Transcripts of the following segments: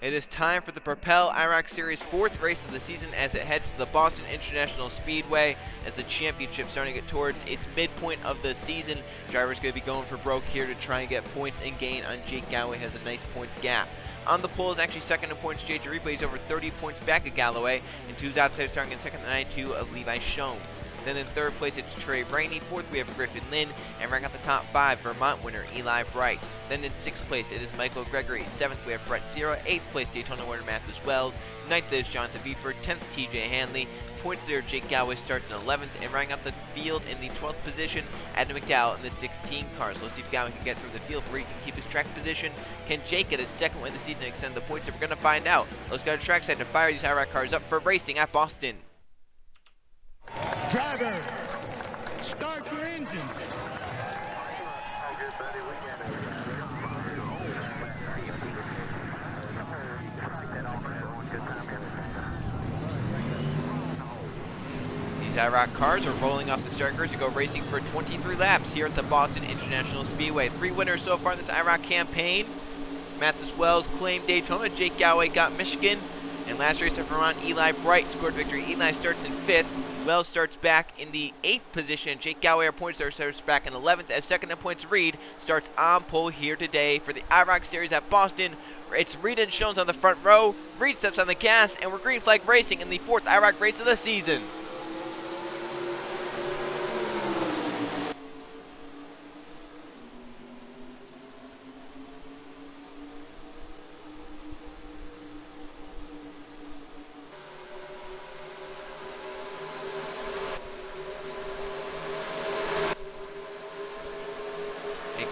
It is time for the Propel IROC Series 4th race of the season as it heads to the Boston International Speedway as the championship starting to get towards its midpoint of the season. Drivers going to be going for broke here to try and get points and gain on Jake Galloway, has a nice points gap. On the pole is actually second in points JJ Reed, but he's over 30 points back of Galloway, and two's outside starting in second, the 92 of Levi Shones. Then in third place, it's Trey Rainey. Fourth, we have Griffin Lynn. And ranking out the top five, Vermont winner Eli Bright. Then in sixth place, it is Michael Gregory. Seventh, we have Brett Sierra. Eighth place, Daytona winner Matthews Wells. Ninth is Jonathan Beeford. 10th, TJ Hanley. Points there, Jake Galloway starts in 11th. And ranking out the field in the 12th position, Adam McDowell in the 16 car. So let's see if Galloway can get through the field where he can keep his track position. Can Jake get his second win of the season and extend the points? We're going to find out. Let's go to trackside to fire these IROC cars up for racing at Boston. Driver, start your engine. These IROC cars are rolling off the starting grid to go racing for 23 laps here at the Boston International Speedway. 3 winners so far in this IROC campaign. Matthews Wells claimed Daytona, Jake Galloway got Michigan, and last race at Vermont, Eli Bright scored victory. Eli starts in 5th. Wells starts back in the 8th position. Jake Galloway, our points there, starts back in 11th. As second in points, Reed starts on pole here today for the IROC Series at Boston. It's Reed and Shones on the front row. Reed steps on the gas, and we're green flag racing in the 4th IROC race of the season.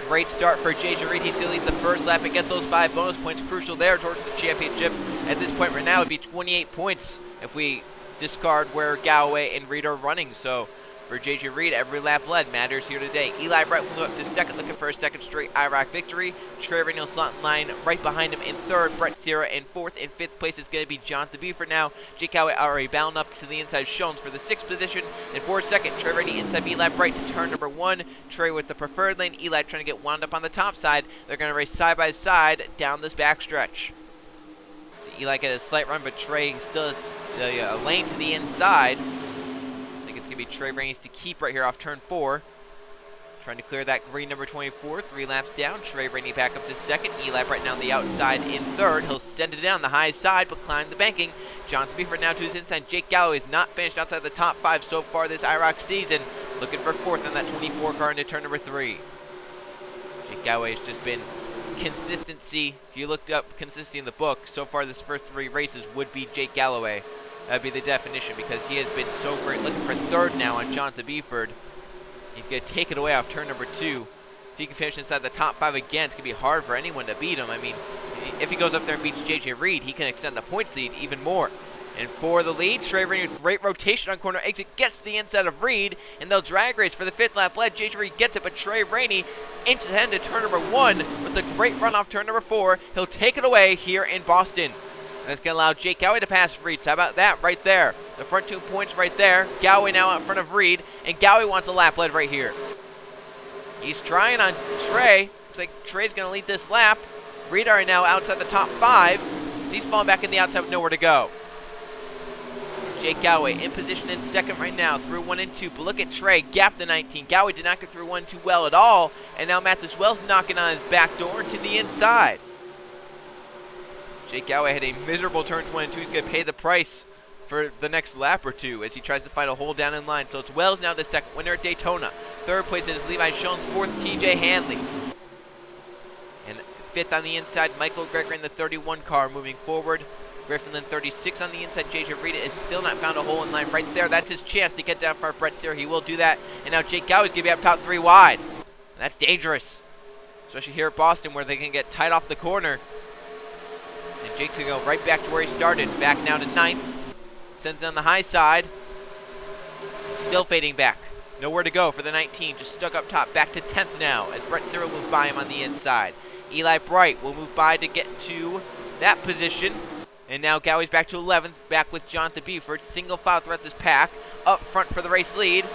Great start for JJ Reed. He's going to lead the first lap and get those 5 bonus points. Crucial there towards the championship. At this point right now, it would be 28 points if we discard where Galloway and Reed are running. So for JJ Reed, every lap led matters here today. Eli Bright will move up to second, looking for a second straight IROC victory. Trey Rainey will slot in line right behind him in third. Brett Sierra in 4th. In 5th place is going to be Jonathan Beeford now. Jake Galloway already bound up to the inside. Shones for the 6th position. And for second, Trey Rainey inside Eli Bright to turn number 1. Trey with the preferred lane. Eli trying to get wound up on the top side. They're going to race side by side down this backstretch. See Eli get a slight run, but Trey still has a lane to the inside. It's going to be Trey Rainey to keep right here off turn 4. Trying to clear that green number 24. 3 laps down. Trey Rainey back up to second. Eli Bright down the outside in third. He'll send it down the high side, but climb the banking. Jonathan Beeford now to his inside. Jake Galloway is not finished outside the top 5 so far this IROC season. Looking for 4th on that 24 car into turn number 3. Jake Galloway has just been consistency. If you looked up consistency in the book, so far this first 3 races would be Jake Galloway. That would be the definition because he has been so great. Looking for 3rd now on Jonathan Beeford. He's going to take it away off turn number 2. If he can finish inside the top 5 again, it's going to be hard for anyone to beat him. I mean, if he goes up there and beats JJ Reed, he can extend the points lead even more. And for the lead, Trey Rainey with great rotation on corner exit gets the inside of Reed, and they'll drag race for the 5th lap lead. JJ Reed gets it, but Trey Rainey inches ahead to turn number 1 with a great run off turn number 4. He'll take it away here in Boston. That's going to allow Jake Galloway to pass Reed. So how about that right there? The front 2 points right there. Galloway now out in front of Reed, and Galloway wants a lap lead right here. He's trying on Trey. Looks like Trey's going to lead this lap. Reed are now outside the top 5. So he's falling back in the outside with nowhere to go. Jake Galloway in position in second right now through 1 and 2. But look at Trey, gap the 19. Galloway did not get through 1 too well at all. And now Matthews Wells knocking on his back door to the inside. Jake Galloway had a miserable turn 1 and 2. He's going to pay the price for the next lap or 2 as he tries to fight a hole down in line. So it's Wells now the second winner at Daytona. 3rd place is Levi Shones. 4th, TJ Hanley. And 5th on the inside, Michael Gregory in the 31 car moving forward. Griffin Lynn 36 on the inside. JJ Reed has still not found a hole in line right there. That's his chance to get down for Brett Sierra. He will do that. And now Jake Galloway's going to be up top 3 wide. And that's dangerous, especially here at Boston where they can get tight off the corner. And Jake's going to go right back to where he started. Back now to 9th. Sends on the high side. Still fading back. Nowhere to go for the 19. Just stuck up top. Back to 10th now as Brett Sierra will move by him on the inside. Eli Bright will move by to get to that position. And now Galloway's back to 11th. Back with Jonathan Beeford. Single file throughout this pack. Up front for the race lead.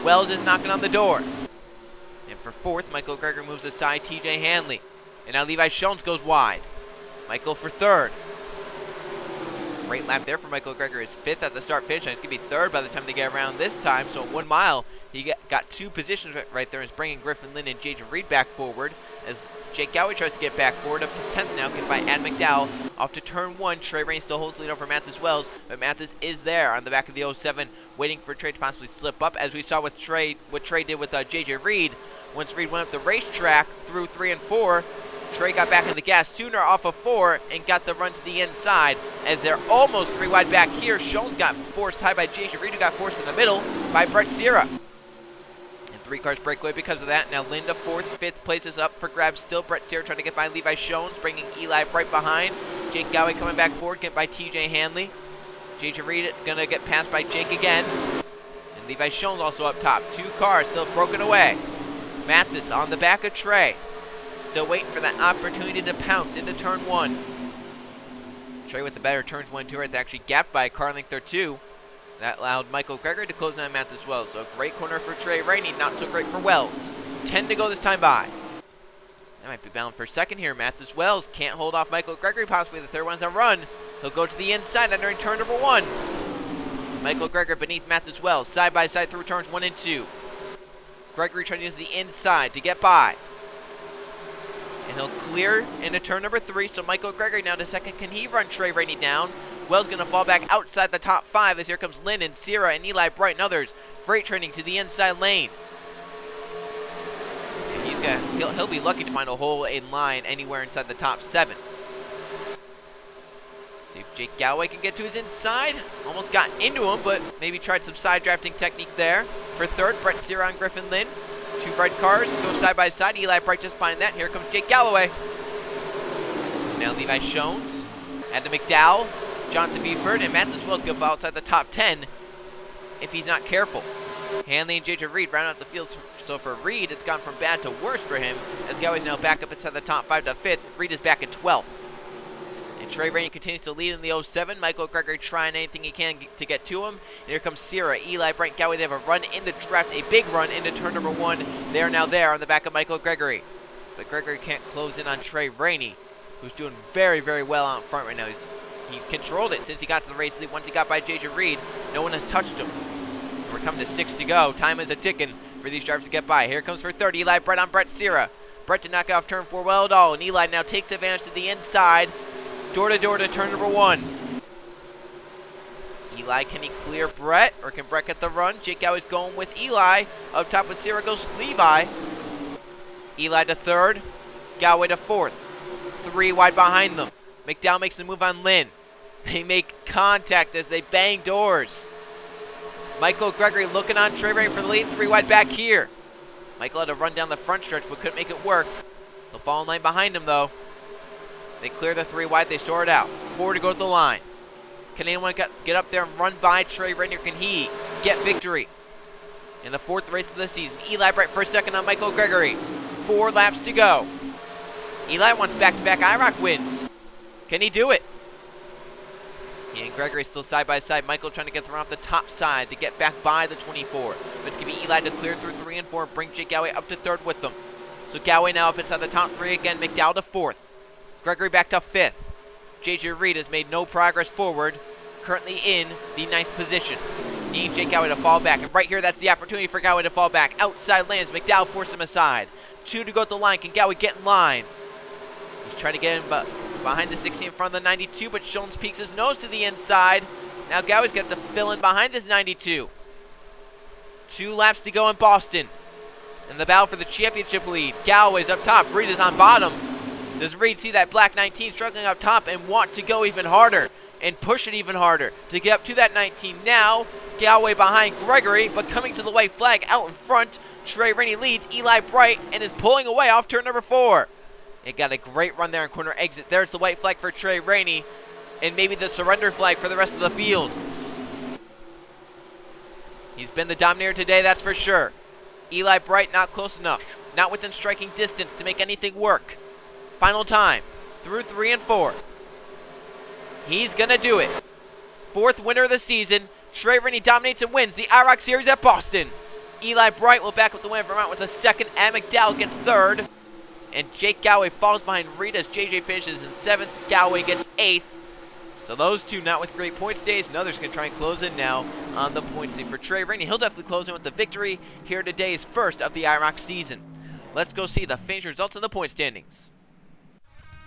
Wells is knocking on the door. And for 4th, Michael Gregory moves aside TJ Hanley. And now Levi Shones goes wide. Michael for 3rd. Great lap there for Michael Greger. His 5th at the start finish line. He's going to be 3rd by the time they get around this time. So 1 mile, he got 2 positions right there. He's bringing Griffin Lynn and Jaden Reed back forward as Jake Gowey tries to get back forward up to 10th now, get by Adam McDowell off to turn 1. Trey Rain still holds the lead over Mathis Wells, but Mathis is there on the back of the 07, waiting for Trey to possibly slip up, as we saw with Trey, what Trey did with JJ Reed. Once Reed went up the racetrack through 3 and 4, Trey got back in the gas sooner off of 4 and got the run to the inside as they're almost 3 wide back here. Schoen's got forced high by JJ Reed, who got forced in the middle by Brett Sierra. 3 cars break away because of that. Now Linda 4th, 5th place is up for grabs still. Brett Sierra trying to get by Levi Schoens, bringing Eli right behind. Jake Gowey coming back forward, get by TJ Hanley. JJ Reed gonna get passed by Jake again. And Levi Schoens also up top. 2 cars still broken away. Mathis on the back of Trey. Still waiting for that opportunity to pounce into turn 1. Trey with the better turns 1 and 2 right there, actually gapped by a car length or 2. That allowed Michael Greger to close in on Mathis Wells. So great corner for Trey Rainey, not so great for Wells. 10 to go this time by. That might be bound for second here. Mathis Wells can't hold off Michael Gregory, possibly the 3rd one's a run. He'll go to the inside entering turn number 1. Michael Greger beneath Mathis Wells, side by side through turns 1 and 2. Gregory trying to use the inside to get by. And he'll clear into turn number 3, so Michael Gregory now to second. Can he run Trey Rainey down? Wells going to fall back outside the top 5 as here comes Lynn and Sierra and Eli Bright and others. Freight training to the inside lane. And he'll be lucky to find a hole in line anywhere inside the top 7. See if Jake Galloway can get to his inside. Almost got into him, but maybe tried some side drafting technique there. For 3rd, Brett Sierra and Griffin Lynn. 2 bright cars go side by side. Eli Bright just behind that. Here comes Jake Galloway. And now Levi Schoens. Adam McDowell. Jonathan Beeford and Mathis Wells go outside the top 10 if he's not careful. Hanley and JJ Reed round out the field, so for Reed, it's gone from bad to worse for him, as Gowey's now back up inside the top 5 to 5th. Reed is back at 12th. And Trey Rainey continues to lead in the 07. Michael Gregory trying anything he can to get to him. And here comes Sierra, Eli, Brent Gowey. They have a run in the draft, a big run into turn number 1. They are now there on the back of Michael Gregory. But Gregory can't close in on Trey Rainey, who's doing very, very well out front right now. He's controlled it since he got to the race lead. Once he got by JJ Reed, no one has touched him. And we're coming to 6 to go. Time is a-ticking for these drivers to get by. Here comes for 3rd, Eli Brett on Brett Sierra. Brett did not get off turn 4 well at all, and Eli now takes advantage to the inside. Door-to-door to turn number 1. Eli, can he clear Brett, or can Brett get the run? Jake Gowey's going with Eli. Up top with Sierra goes Levi. Eli to 3rd, Gowey to 4th. 3 wide behind them. McDowell makes the move on Lynn. They make contact as they bang doors. Michael Gregory looking on Trey Rainey for the lead. 3 wide back here. Michael had to run down the front stretch but couldn't make it work. He'll fall in line behind him though. They clear the 3 wide. They store it out. 4 to go to the line. Can anyone get up there and run by Trey Rainey? Can he get victory in the 4th race of the season? Eli Bright for 2nd on Michael Gregory. 4 laps to go. Eli wants back-to-back IROC wins. Can he do it? He and Gregory still side by side. Michael trying to get the run off the top side to get back by the 24. But it's going to be Eli to clear through 3 and 4 and bring Jake Gowey up to 3rd with them. So Gowey now up inside the top 3 again. McDowell to 4th. Gregory back to 5th. JJ Reed has made no progress forward. Currently in the 9th position. Need Jake Gowey to fall back. And right here, that's the opportunity for Gowey to fall back. Outside lands. McDowell forced him aside. 2 to go at the line. Can Gowey get in line? He's trying to get him behind the 60 in front of the 92, but Schoens peeks his nose to the inside. Now Gowey's got to fill in behind this 92. 2 laps to go in Boston. And the battle for the championship lead. Galloway's up top. Reed is on bottom. Does Reed see that black 19 struggling up top and want to go even harder and push it even harder to get up to that 19? Now, Galloway behind Gregory, but coming to the white flag out in front. Trey Rainey leads Eli Bright and is pulling away off turn number 4. It got a great run there in corner exit. There's the white flag for Trey Rainey and maybe the surrender flag for the rest of the field. He's been the dominator today, that's for sure. Eli Bright not close enough. Not within striking distance to make anything work. Final time through 3 and 4. He's going to do it. 4th winner of the season. Trey Rainey dominates and wins the IROC Series at Boston. Eli Bright will back with the win from out with a 2nd. Adam McDowell gets 3rd. And Jake Gowey falls behind Reed as JJ finishes in 7th. Gowey gets 8th. So those two not with great points days. Another's going to try and close in now on the points lead for Trey Rainey. He'll definitely close in with the victory here today's first of the IROC season. Let's go see the finish results in the point standings.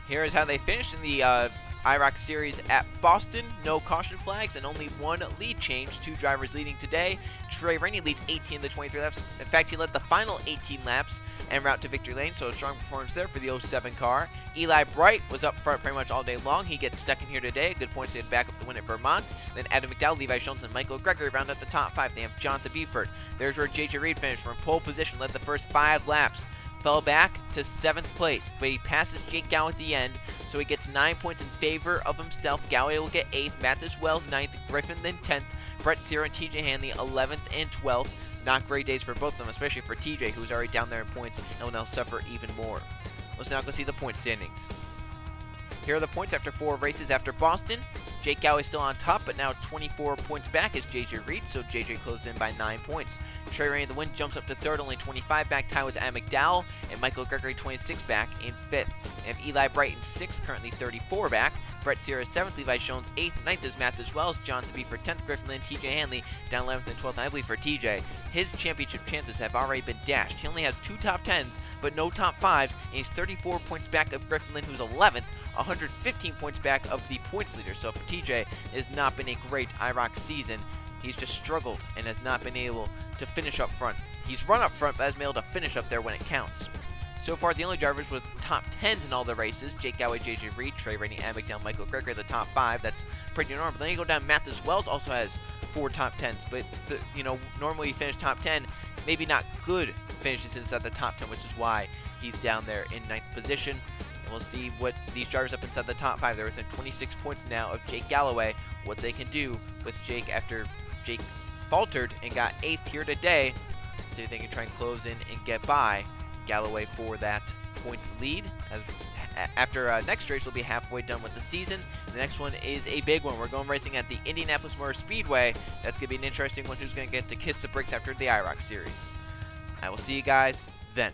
Here is how they finished in the IROC series at Boston. No caution flags and only one lead change. 2 drivers leading today. Trey Rainey leads 18 of the 23 laps. In fact, he led the final 18 laps en route to victory lane, so a strong performance there for the 07 car. Eli Bright was up front pretty much all day long. He gets second here today. Good points to get back up the win at Vermont. Then Adam McDowell, Levi Schultz, and Michael Gregory round out the top 5. They have Jonathan Beeford. There's where JJ Reed finished from pole position, led the first 5 laps. Fell back to 7th place, but he passes Jake Gow at the end, so he gets 9 points in favor of himself. Galloway will get 8th, Mathis Wells 9th, Griffin then 10th, Brett Sierra and TJ Hanley 11th and 12th. Not great days for both of them, especially for TJ, who's already down there in points and will now suffer even more. Let's now go see the point standings. Here are the points after 4 races after Boston. Jake Galloway still on top, but now 24 points back is JJ Reed, so JJ closed in by 9 points. Trey Rainey, the win, jumps up to 3rd, only 25 back, tied with Adam McDowell, and Michael Gregory 26 back in 5th. And Eli Bright in 6th, currently 34 back. Brett Sierra 7th, Levi Jones 8th, 9th is Mathis Wells, John to be for 10th, Griffin Lynn, TJ Hanley down 11th and 12th, and I believe for TJ. His championship chances have already been dashed. He only has 2 top 10s, but no top 5s, and he's 34 points back of Griffin Lynn, who's 11th, 115 points back of the points leader. So for TJ, it has not been a great IROC season. He's just struggled and has not been able to finish up front. He's run up front, but hasn't been able to finish up there when it counts. So far, the only drivers with top 10s in all the races, Jake Galloway, JJ Reed, Trey Rainey, Adam McDowell, Michael Gregory, the top 5. That's pretty normal. But then you go down, Mathis Wells also has 4 top 10s. But, normally you finish top 10, maybe not good finishes inside the top 10, which is why he's down there in 9th position. And we'll see what these drivers up inside the top 5. They're within 26 points now of Jake Galloway, what they can do with Jake after Jake faltered and got 8th here today. See if they can try and close in and get by Galloway for that points lead. After next race, we'll be halfway done with the season. The next one is a big one. We're going racing at the Indianapolis Motor Speedway. That's going to be an interesting one. Who's going to get to kiss the brakes after the IROC series. I will see you guys then.